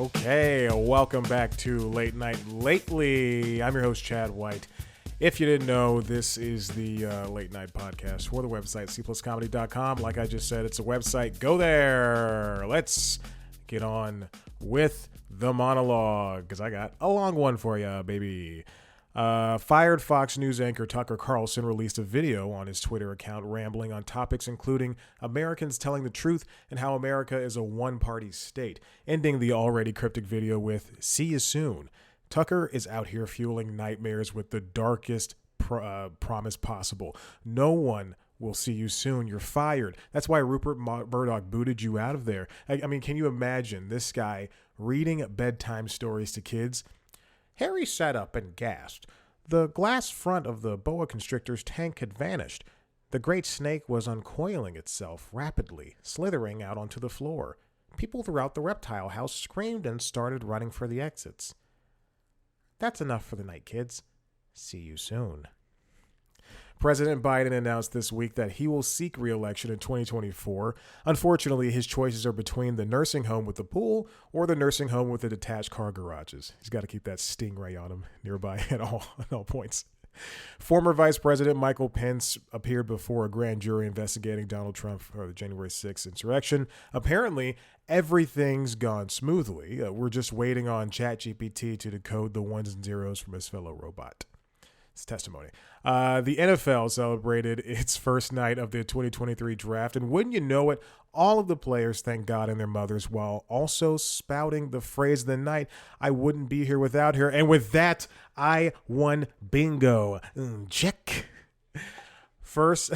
Okay, welcome back to Late Night Lately. I'm your host, Chad White. If you didn't know, this is the late night podcast for the website, cpluscomedy.com. Like I just said, it's a website. Go there. Let's get on with the monologue, because I got a long one for you, baby. Fired Fox News anchor Tucker Carlson released a video on his Twitter account rambling on topics including Americans telling the truth and how America is a one-party state, ending the already cryptic video with, "See you soon." Tucker is out here fueling nightmares with the darkest promise possible. No one will see you soon. You're fired. That's why Rupert Murdoch booted you out of there. I mean, can you imagine this guy reading bedtime stories to kids? Harry sat up and gasped. The glass front of the boa constrictor's tank had vanished. The great snake was uncoiling itself rapidly, slithering out onto the floor. People throughout the reptile house screamed and started running for the exits. That's enough for the night, kids. See you soon. President Biden announced this week that he will seek re-election in 2024. Unfortunately, his choices are between the nursing home with the pool or the nursing home with the detached car garages. He's got to keep that stingray on him nearby at all points. Former Vice President Michael Pence appeared before a grand jury investigating Donald Trump for the January 6th insurrection. Apparently, everything's gone smoothly. We're just waiting on ChatGPT to decode the ones and zeros from his fellow robot. It's testimony. The NFL celebrated its first night of the 2023 draft, and wouldn't you know it, all of the players thanked God and their mothers while also spouting the phrase of the night, "I wouldn't be here without her." And with that, I won bingo. Check. First,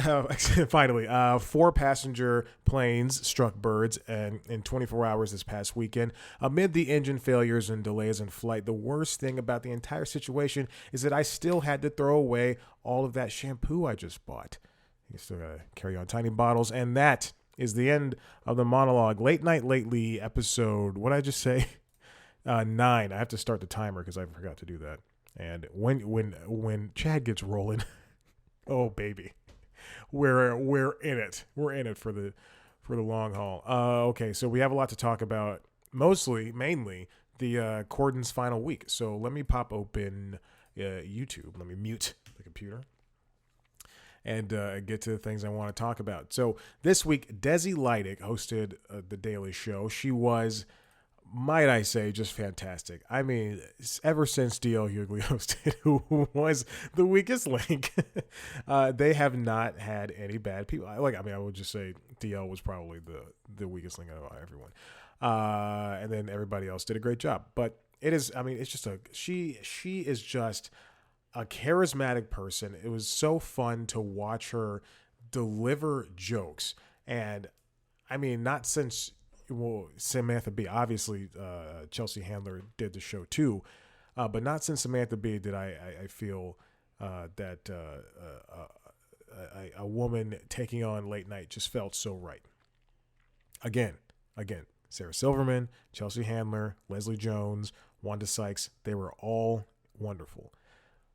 finally, 4 passenger planes struck birds in 24 hours this past weekend. Amid the engine failures and delays in flight, the worst thing about the entire situation is that I still had to throw away all of that shampoo I just bought. You still got to carry on tiny bottles. And that is the end of the monologue. Late Night Lately episode, what did I just say? 9. I have to start the timer because I forgot to do that. And when Chad gets rolling, oh, baby. We're in it. We're in it for the long haul. Okay, so we have a lot to talk about. Mainly the Corden's final week. So let me pop open YouTube. Let me mute the computer and get to the things I want to talk about. So this week, Desi Lydic hosted The Daily Show. She was, might I say, just fantastic. I mean, ever since D.L. Hughley hosted, who was the weakest link, they have not had any bad people. I would just say D.L. was probably the weakest link out of everyone. And then everybody else did a great job. But it's just she is just a charismatic person. It was so fun to watch her deliver jokes. And I mean, not since... Well, Samantha Bee, obviously Chelsea Handler did the show too, but not since Samantha Bee did I feel that a woman taking on late night just felt so right. Again, Sarah Silverman, Chelsea Handler, Leslie Jones, Wanda Sykes, they were all wonderful.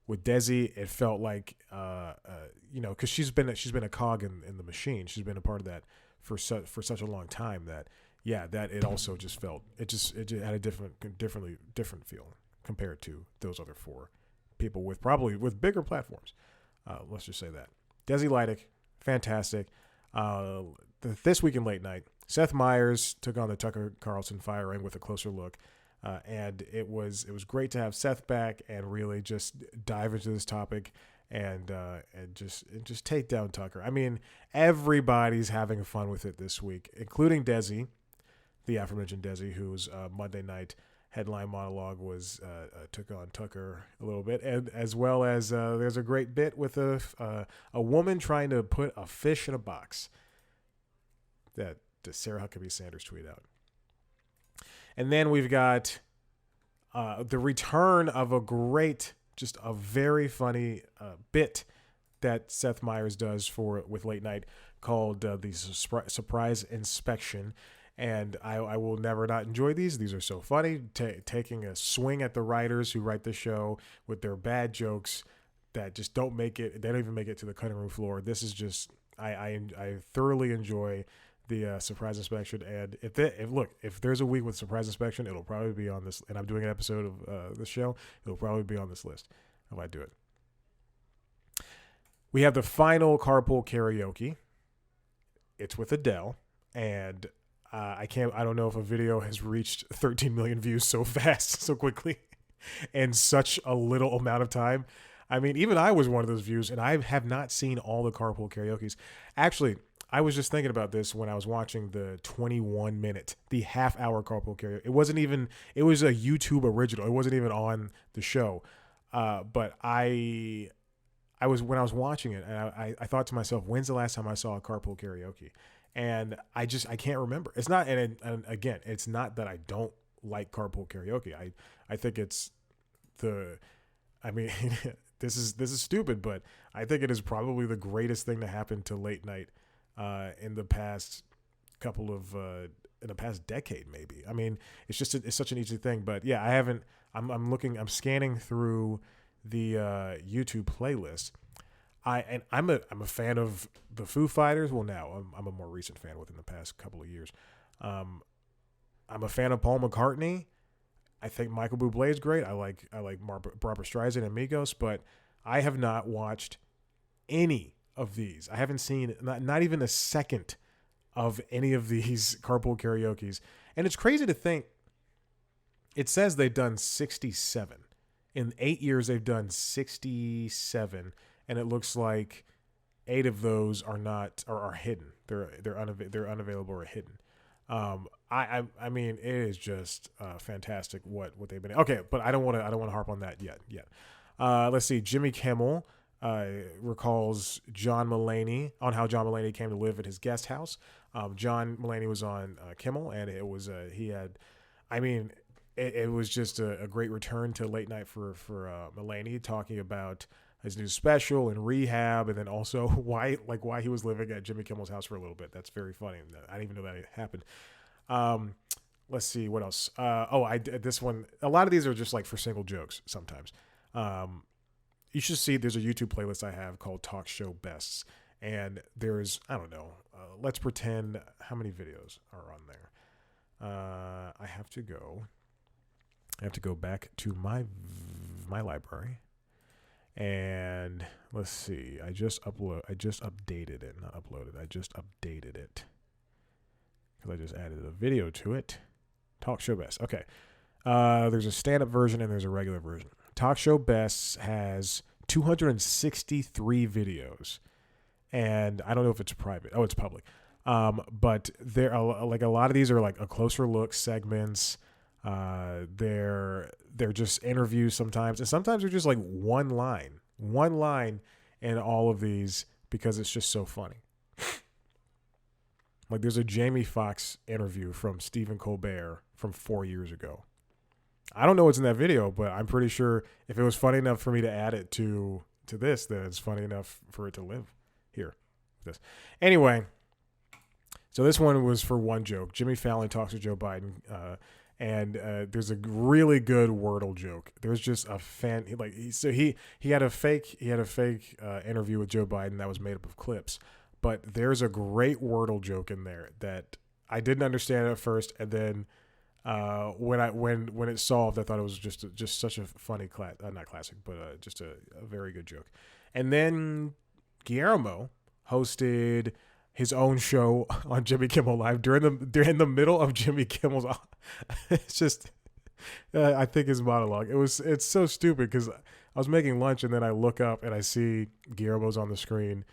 With Desi, it felt like, because she's been a cog in the machine. She's been a part of that for such a long time that. Yeah, that it also just felt it had a different feel compared to those other 4 people with bigger platforms. Let's just say that. Desi Lydic, fantastic. This week in late night, Seth Meyers took on the Tucker Carlson fire ring with a closer look, and it was great to have Seth back and really just dive into this topic and just take down Tucker. I mean, everybody's having fun with it this week, including Desi. The aforementioned Desi, whose Monday night headline monologue was took on Tucker a little bit, and as well as there's a great bit with a woman trying to put a fish in a box that Sarah Huckabee Sanders tweeted out. And then we've got the return of a very funny bit that Seth Meyers does with late night called the surprise inspection. And I will never not enjoy these. These are so funny. Taking a swing at the writers who write the show with their bad jokes that just don't make it. They don't even make it to the cutting room floor. This is just, I thoroughly enjoy the surprise inspection. And if there's a week with surprise inspection, it'll probably be on this. And I'm doing an episode of this show. It'll probably be on this list if I do it. We have the final Carpool Karaoke. It's with Adele, and I don't know if a video has reached 13 million views so fast, so quickly, in such a little amount of time. I mean, even I was one of those views, and I have not seen all the Carpool Karaokes. Actually, I was just thinking about this when I was watching the 21-minute, the half-hour Carpool Karaoke. It was a YouTube original. It wasn't even on the show. But when I was watching it, and I thought to myself, when's the last time I saw a Carpool Karaoke? And I can't remember. It's not, and again, it's not that I don't like Carpool Karaoke. I think it's this is stupid, but I think it is probably the greatest thing to happen to late night in the past decade, maybe. I mean, it's such an easy thing, but yeah, I'm scanning through the YouTube playlist. I'm a fan of the Foo Fighters. Well, now I'm a more recent fan within the past couple of years. I'm a fan of Paul McCartney. I think Michael Bublé is great. I like Barbra Streisand and Migos, but I have not watched any of these. I haven't seen not even a second of any of these Carpool Karaokes. And it's crazy to think it says they've done 67. In 8 years, they've done 67, and it looks like 8 of those are hidden. They're unavailable or hidden. I mean, it is just fantastic what they've been. Okay, but I don't want to harp on that yet. Let's see. Jimmy Kimmel recalls John Mulaney on how John Mulaney came to live at his guest house. John Mulaney was on Kimmel, and it was it was just a great return to late night for Mulaney, talking about his new special and rehab, and then also why he was living at Jimmy Kimmel's house for a little bit. That's very funny. I didn't even know that happened. Let's see what else. This one. A lot of these are just like for single jokes sometimes. You should see. There's a YouTube playlist I have called Talk Show Bests, and there's let's pretend how many videos are on there. I have to go back to my library, and let's see. I just updated it, not uploaded. I just updated it because I just added a video to it. Talk Show Best. Okay. There's a stand-up version and there's a regular version. Talk Show Best has 263 videos, and I don't know if it's private. Oh, it's public. But there are like a lot of these are like a closer look segments. They're just interviews sometimes, and sometimes they're just like one line in all of these because it's just so funny. Like there's a Jamie Foxx interview from Stephen Colbert from 4 years ago. I don't know what's in that video, but I'm pretty sure if it was funny enough for me to add it to this, then it's funny enough for it to live here. This anyway. So this one was for one joke. Jimmy Fallon talks to Joe Biden. And there's a really good Wordle joke. There's just a fan he had a fake interview with Joe Biden that was made up of clips, but there's a great Wordle joke in there that I didn't understand at first, and then when it solved, I thought it was just such a funny not classic, but just a very good joke. And then Guillermo hosted his own show on Jimmy Kimmel Live during the middle of Jimmy Kimmel's. It's just, I think his monologue. It's so stupid because I was making lunch and then I look up and I see Guillermo's on the screen,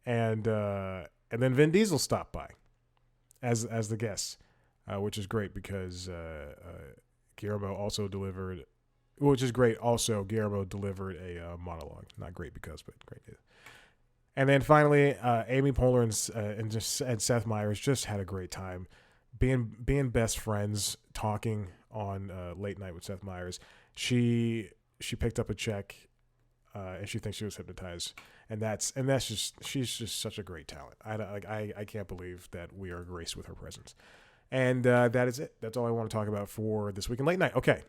and then Vin Diesel stopped by as the guest, which is great because Guillermo also delivered, which is great. Also, Guillermo delivered a monologue. Not great because, but great. And then finally, Amy Poehler and Seth Meyers just had a great time being best friends, talking on Late Night with Seth Meyers. She picked up a check, and she thinks she was hypnotized, and she's just such a great talent. I can't believe that we are graced with her presence. And that is it. That's all I want to talk about for this week in Late Night. Okay,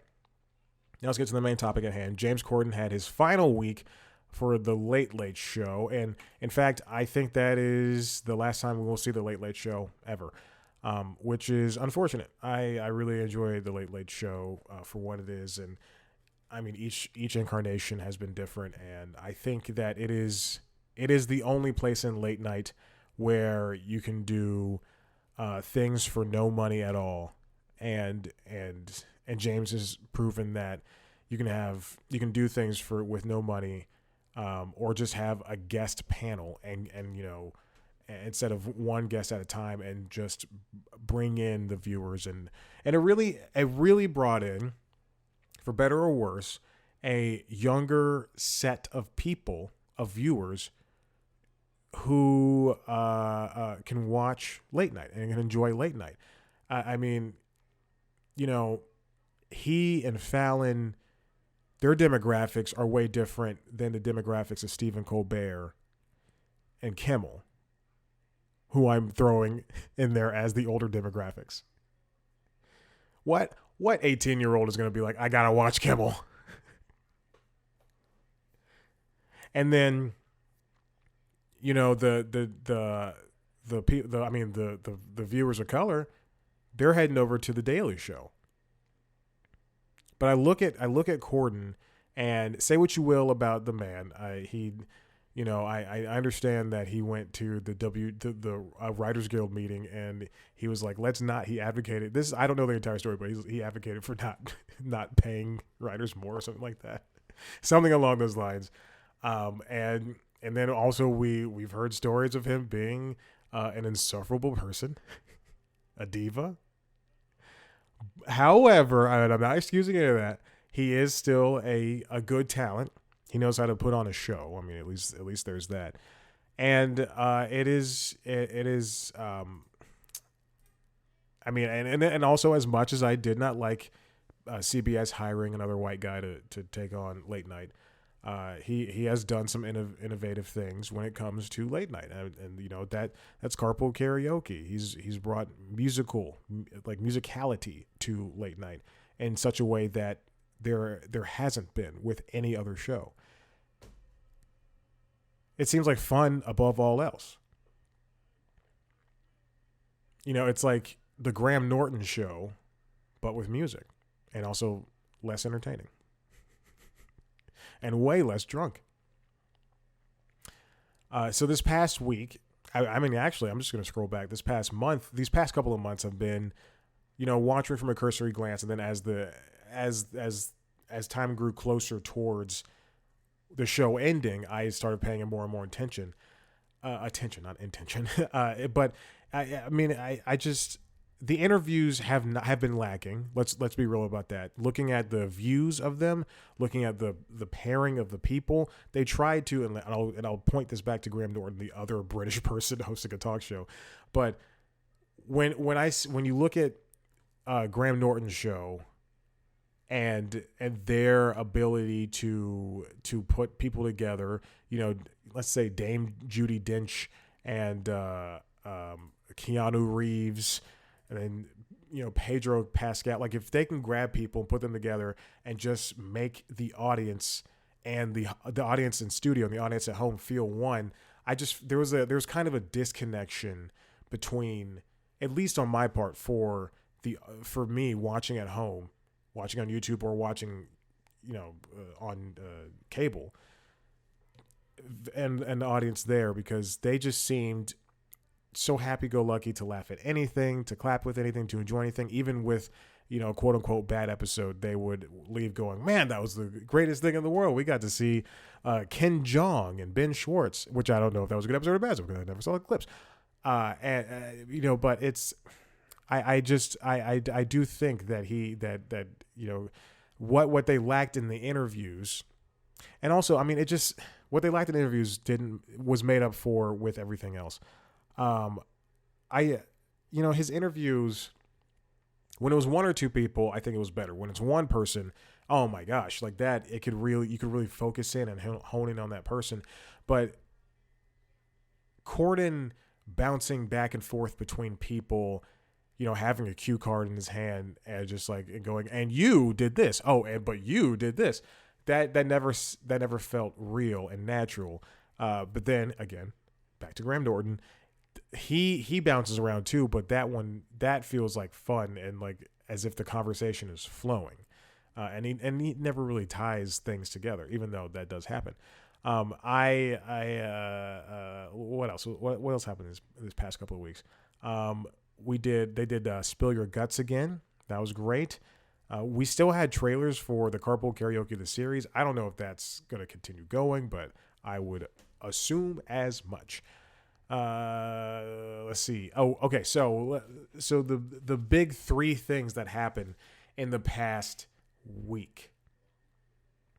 now let's get to the main topic at hand. James Corden had his final week for the Late Late Show. And in fact, I think that is the last time we will see the Late Late Show ever, which is unfortunate. I really enjoy the Late Late Show for what it is. And I mean, each incarnation has been different. And I think that it is the only place in late night where you can do things for no money at all. And James has proven that you can do things with no money, or just have a guest panel and instead of one guest at a time, and just bring in the viewers, and it really brought in, for better or worse, a younger set of people, of viewers, who can watch late night and can enjoy late night. I mean, he and Fallon, their demographics are way different than the demographics of Stephen Colbert and Kimmel, who I'm throwing in there as the older demographics. What 18-year-old is going to be like, I got to watch Kimmel? And then, the viewers of color, they're heading over to the Daily Show. But I look at Corden, and say what you will about the man. I understand that he went to the Writers Guild meeting, and he was like, he advocated this. I don't know the entire story, but he advocated for not paying writers more or something like that, something along those lines. And then also we've heard stories of him being an insufferable person, a diva. However, I'm not excusing any of that. He is still a good talent. He knows how to put on a show. I mean, at least there's that. And it is. I mean, and also, as much as I did not like CBS hiring another white guy to take on late night, he has done some innovative things when it comes to late night, and that's Carpool Karaoke. He's brought musicality to late night in such a way that there hasn't been with any other show. It seems like fun above all else. It's like the Graham Norton show, but with music, and also less entertaining. And way less drunk. So this past week, actually, I'm just going to scroll back. These past couple of months have been, watching from a cursory glance, and then as time grew closer towards the show ending, I started paying more and more attention. Attention, not intention. But I just. The interviews have been lacking. Let's be real about that. Looking at the views of them, looking at the pairing of the people, they tried to, and I'll point this back to Graham Norton, the other British person hosting a talk show. But when you look at Graham Norton's show and their ability to put people together, let's say Dame Judi Dench and Keanu Reeves. And then, Pedro Pascal, like if they can grab people and put them together and just make the audience and the audience in studio and the audience at home feel one, there was kind of a disconnection between, at least on my part, for me watching at home, watching on YouTube or watching, on cable, and the audience there, because they just seemed so happy-go-lucky to laugh at anything, to clap with anything, to enjoy anything. Even with, quote-unquote bad episode, they would leave going, man, that was the greatest thing in the world. We got to see Ken Jeong and Ben Schwartz, which I don't know if that was a good episode or bad episode because I never saw the clips. But it's, I do think that what they lacked in the interviews, and also, what they lacked in the interviews was made up for with everything else. His interviews, when it was one or two people, I think it was better. When it's one person, oh my gosh, like that, you could really focus in and hone in on that person. But Corden bouncing back and forth between people, having a cue card in his hand and just like going, and you did this. Oh, but you did this. that never felt real and natural. But then again, back to Graham Norton, he bounces around too, but that feels like fun and like as if the conversation is flowing, and he never really ties things together, even though that does happen. What else? What else happened this past couple of weeks? They did Spill Your Guts again. That was great. We still had trailers for the Carpool Karaoke, the series. I don't know if that's going to continue going, but I would assume as much. Let's see. Oh, okay. So the big three things that happened in the past week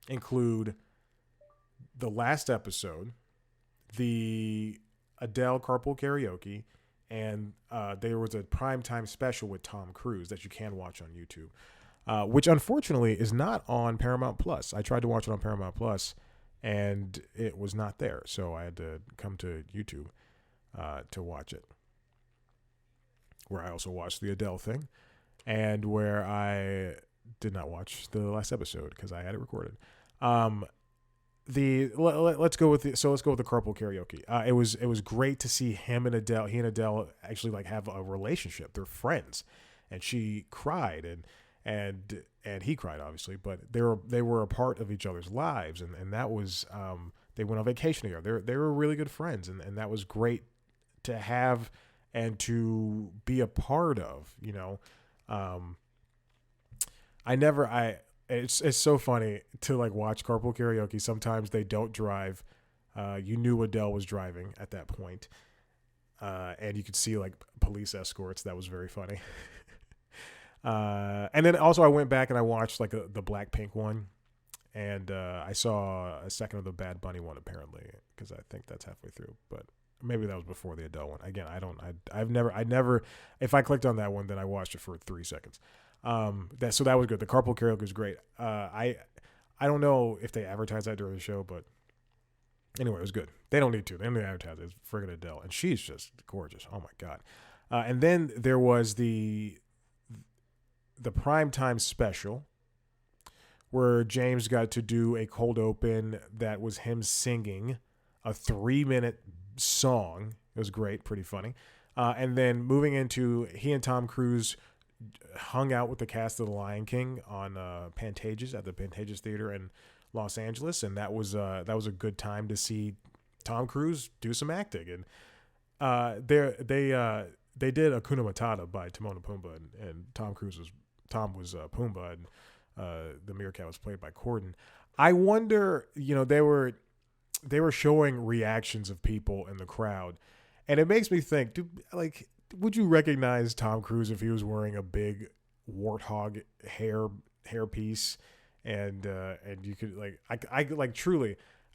include the last episode, the Adele Carpool Karaoke, and there was a primetime special with Tom Cruise that you can watch on YouTube, which unfortunately is not on Paramount Plus. I tried to watch it on Paramount Plus, and it was not there, so I had to come to YouTube to watch it, where I also watched the Adele thing, and where I did not watch the last episode because I had it recorded. Let's go with the Carpool Karaoke. It was great to see him and Adele. He and Adele actually like have a relationship. They're friends, and she cried and he cried obviously, but they were a part of each other's lives, and that was they went on vacation together. They were really good friends, and that was great to have and to be a part of. You know, It's so funny to like watch Carpool Karaoke. Sometimes they don't drive. You knew Adele was driving at that point. And you could see like police escorts. That was very funny. And then also I went back and I watched like the Blackpink one. And I saw a second of the Bad Bunny one apparently, because I think that's halfway through. But maybe that was before the Adele one. Again, I never, if I clicked on that one, then I watched it for 3 seconds. That was good. The Carpool Karaoke was great. I don't know if they advertised that during the show, but anyway, it was good. They don't need to. They don't need to advertise it. It's friggin' Adele, and she's just gorgeous. Oh my god. And then there was the primetime special where James got to do a cold open that was him singing a 3-minute song. It was great, pretty funny. And then moving into, he and Tom Cruise hung out with the cast of The Lion King on Pantages at the Pantages Theater in Los Angeles, and that was a good time to see Tom Cruise do some acting. And they did Hakuna Matata by Timon and Pumbaa, and Tom was Pumbaa, and the meerkat was played by Corden. I wonder, they were showing reactions of people in the crowd, and it makes me think, would you recognize Tom Cruise if he was wearing a big warthog hair piece, and you could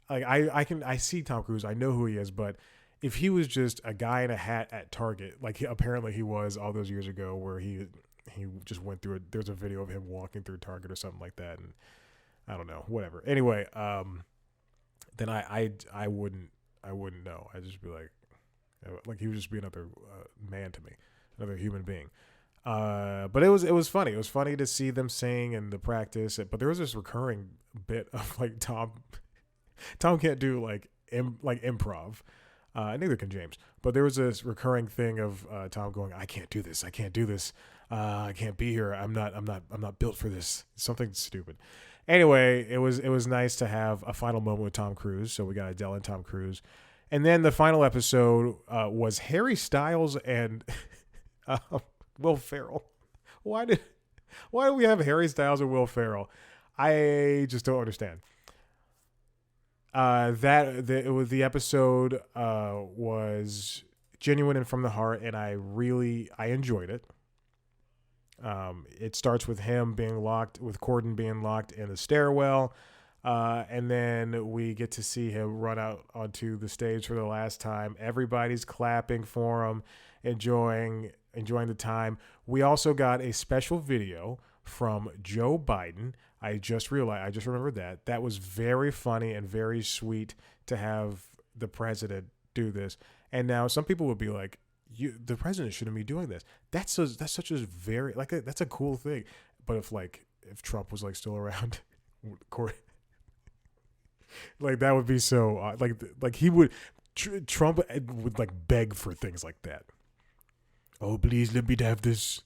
I see Tom Cruise, I know who he is, but if he was just a guy in a hat at Target, like apparently he was all those years ago, where he just went through it. There's a video of him walking through Target or something like that, and I don't know, whatever. Anyway, then I wouldn't know. I'd just be like he would just be another man to me, another human being. But it was funny. It was funny to see them sing and the practice. But there was this recurring bit of like Tom can't do like improv. Neither can James. But there was this recurring thing of Tom going, I can't do this. I can't do this. I can't be here. I'm not built for this. Something stupid. Anyway, it was nice to have a final moment with Tom Cruise. So we got Adele and Tom Cruise. And then the final episode was Harry Styles and Will Ferrell. Why do we have Harry Styles and Will Ferrell? I just don't understand. The episode was genuine and from the heart, and I enjoyed it. It starts with him being locked, with Corden being locked in the stairwell. And then we get to see him run out onto the stage for the last time. Everybody's clapping for him, enjoying the time. We also got a special video from Joe Biden. I just remembered that. That was very funny and very sweet to have the president do this. And now some people would be like, the president shouldn't be doing this. That's such a that's a cool thing. But if Trump was still around, Like that would be so like he would Trump would like beg for things like that. Oh, please let me have this.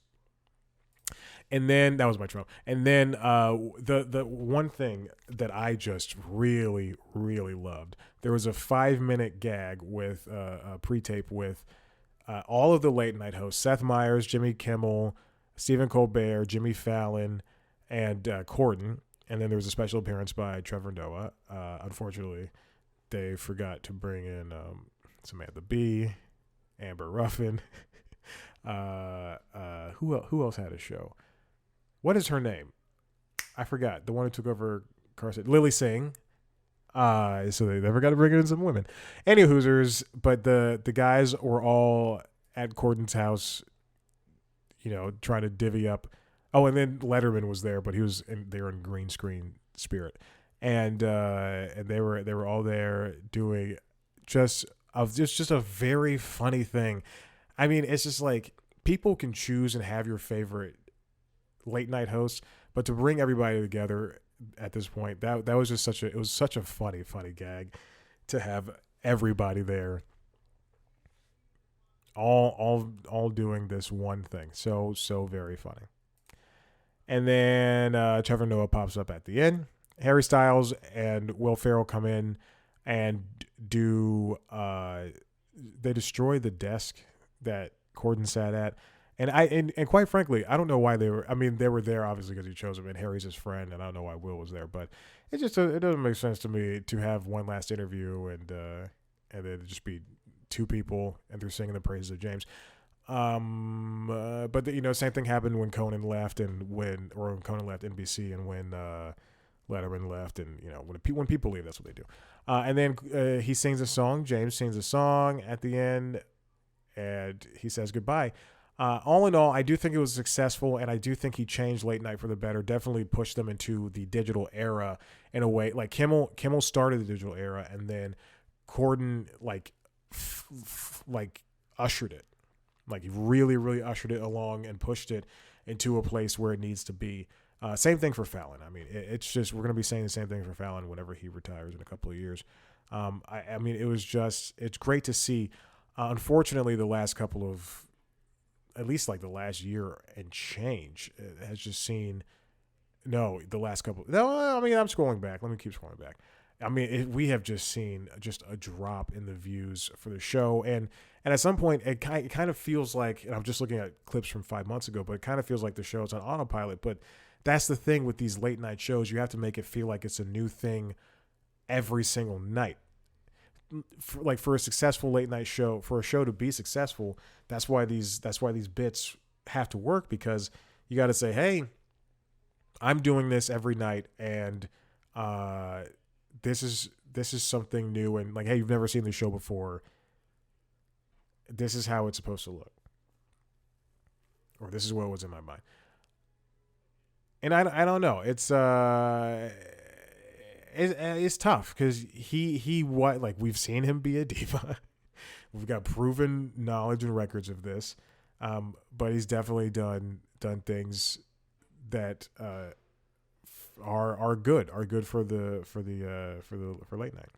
And then that was my Trump. And then the one thing that I just really loved, there was a 5-minute gag with a pre-tape with all of the late night hosts: Seth Meyers, Jimmy Kimmel, Stephen Colbert, Jimmy Fallon, and Corden. And then there was a special appearance by Trevor Noah. Unfortunately, they forgot to bring in Samantha Bee, Amber Ruffin. Who else had a show? What is her name? I forgot. The one who took over Carson. Lily Singh. So they never got to bring in some women. Any Hoosers, but the guys were all at Corden's house, trying to divvy up. Oh, and then Letterman was there, but they were in green screen spirit. And they were all there doing just a very funny thing. I mean, it's just like people can choose and have your favorite late night hosts, but to bring everybody together at this point, that was just such a funny gag to have everybody there, all doing this one thing. So very funny. And then Trevor Noah pops up at the end. Harry Styles and Will Ferrell come in and they destroy the desk that Corden sat at. And quite frankly, I don't know why they were. I mean, they were there obviously because he chose them, and Harry's his friend, and I don't know why Will was there. But it doesn't make sense to me to have one last interview and then just be two people and they're singing the praises of James. But same thing happened when Conan left when Conan left NBC and when Letterman left, and when people leave, that's what they do. And then he sings a song. James sings a song at the end, and he says goodbye. All in all, I do think it was successful, and I do think he changed late night for the better. Definitely pushed them into the digital era in a way. Like Kimmel started the digital era, and then Corden like ushered it. Like he really ushered it along and pushed it into a place where it needs to be. Same thing for Fallon. I mean, it's just we're going to be saying the same thing for Fallon whenever he retires in a couple of years. I mean, it's great to see. Unfortunately, the last couple of at least like the last year and change has just seen the last couple. No, I mean, I'm scrolling back. Let me keep scrolling back. I mean, we have just seen just a drop in the views for the show. And at some point, it kind of feels like, and I'm just looking at clips from 5 months ago, but it kind of feels like the show is on autopilot. But that's the thing with these late night shows. You have to make it feel like it's a new thing every single night. For a successful late night show, for a show to be successful, that's why these bits have to work, because you got to say, hey, I'm doing this every night, and this is something new, and like, hey, you've never seen the show before. This is how it's supposed to look, or this is what was in my mind. And I don't know. It's tough because we've seen him be a diva. We've got proven knowledge and records of this, but he's definitely done things that are good for late night.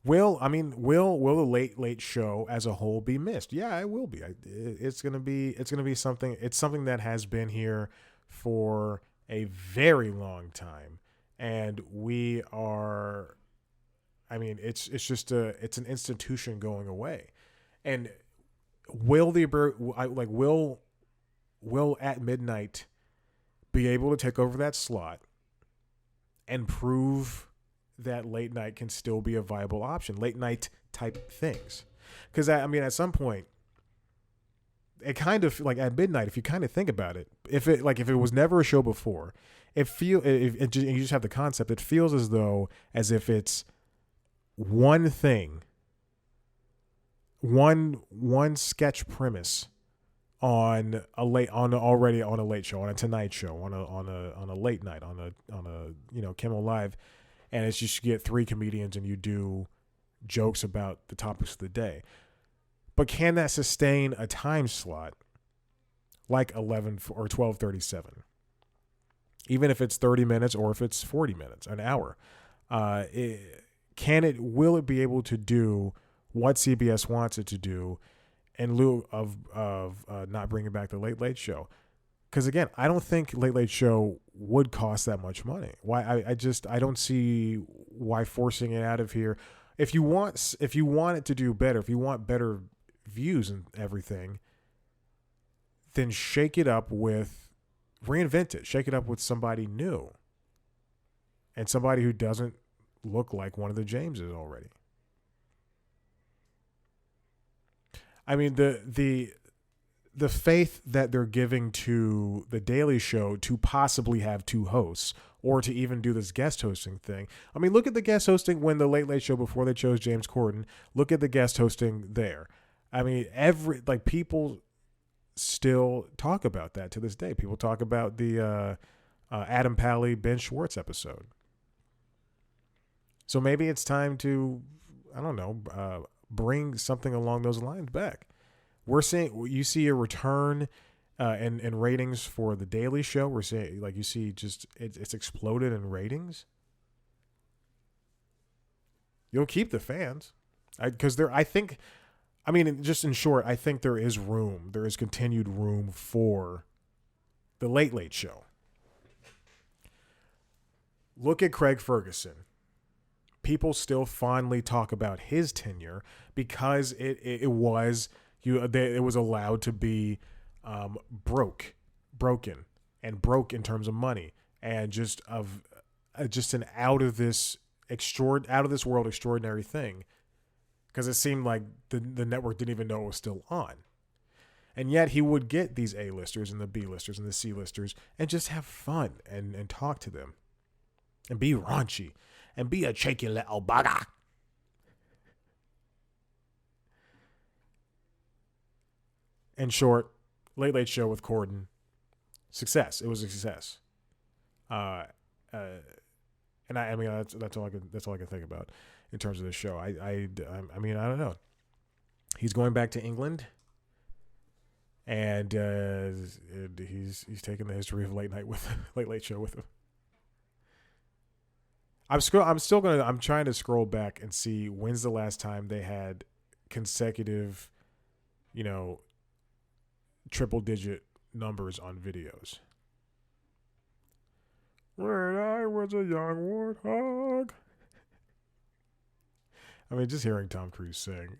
Will the late show as a whole be missed? Yeah, it will be. It's gonna be something. It's something that has been here for a very long time, and we are. I mean, it's an institution going away, and will at midnight be able to take over that slot and prove that late night can still be a viable option, late night type things? Because I mean, at some point, it kind of like at midnight, if you kind of think about it, if it was never a show before, you just have the concept, it feels as if it's one thing, one sketch premise on a late show, on a Tonight Show, on a late night, on a Kimmel Live, and it's just you get three comedians and you do jokes about the topics of the day. But can that sustain a time slot like 11 or 12:37? even if it's 30 minutes or if it's 40 minutes, an hour. Will it be able to do what CBS wants it to do in lieu of not bringing back the Late Late Show? Because again, I don't think Late Late Show would cost that much money. Why? I don't see why forcing it out of here. If you want it to do better, if you want better views and everything, then shake it up reinvent it. Shake it up with somebody new. And somebody who doesn't look like one of the Jameses already. I mean, the faith that they're giving to The Daily Show to possibly have two hosts or to even do this guest hosting thing. I mean, look at the guest hosting when the Late Late Show, before they chose James Corden, look at the guest hosting there. I mean, people still talk about that to this day. People talk about the Adam Pally, Ben Schwartz episode. So maybe it's time to, I don't know, bring something along those lines back. You see a return in ratings for The Daily Show. We're seeing, you see just, it's exploded in ratings. You'll keep the fans. Just in short, I think there is continued room for The Late Late Show. Look at Craig Ferguson. People still fondly talk about his tenure because it was allowed to be broken in terms of money, and just an out of this world extraordinary thing, because it seemed like the network didn't even know it was still on, and yet he would get these A-listers and the B-listers and the C-listers and just have fun and talk to them and be raunchy and be a cheeky little bugger. In short, Late Late Show with Corden, success. It was a success. And I mean that's all I can think about in terms of this show. I mean, I don't know. He's going back to England, and he's taking the history of Late Late Show with him. I'm trying to scroll back and see when's the last time they had consecutive, triple digit numbers on videos. When I was a young warthog. I mean, just hearing Tom Cruise sing.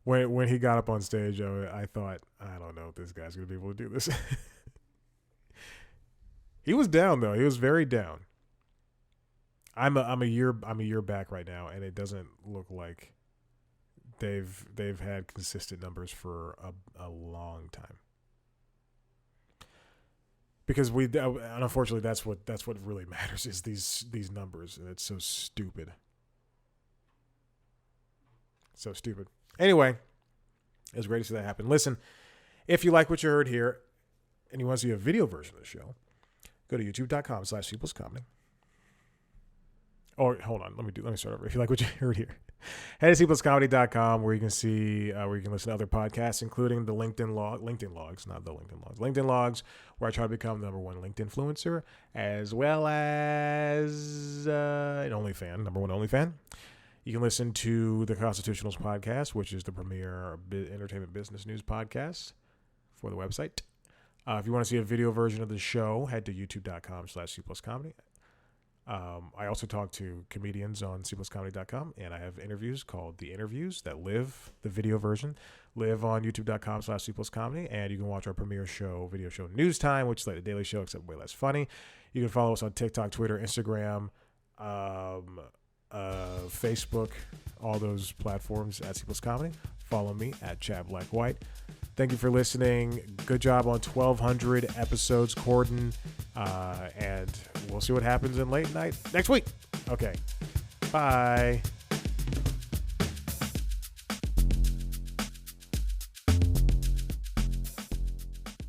When he got up on stage, I thought, I don't know if this guy's going to be able to do this. He was down, though. He was very down. I'm a year back right now, and it doesn't look like they've had consistent numbers for a long time. Because unfortunately, that's what really matters, is these numbers, and it's so stupid. So stupid. Anyway, it was great to see that happen. Listen, if you like what you heard here, and you want to see a video version of the show, go to youtube.com/C+Comedy. Or hold on, let me start over. If you like what you heard here, head to cpluscomedy.com, where you can see where you can listen to other podcasts, including the LinkedIn logs, where I try to become the #1 LinkedIn influencer, as well as an OnlyFan, #1 OnlyFan. You can listen to the Constitutionals podcast, which is the premier entertainment business news podcast for the website. If you want to see a video version of the show, head to youtube.com/cpluscomedy. I also talk to comedians on cpluscomedy.com, and I have interviews called The Interviews that live, the video version, live on youtube.com/cpluscomedy, and you can watch our premiere show, video show News Time, which is like The Daily Show, except way less funny. You can follow us on TikTok, Twitter, Instagram, Facebook, all those platforms at cpluscomedy. Follow me at Chad Black White. Thank you for listening. Good job on 1,200 episodes, Corden. And we'll see what happens in late night next week. Okay. Bye.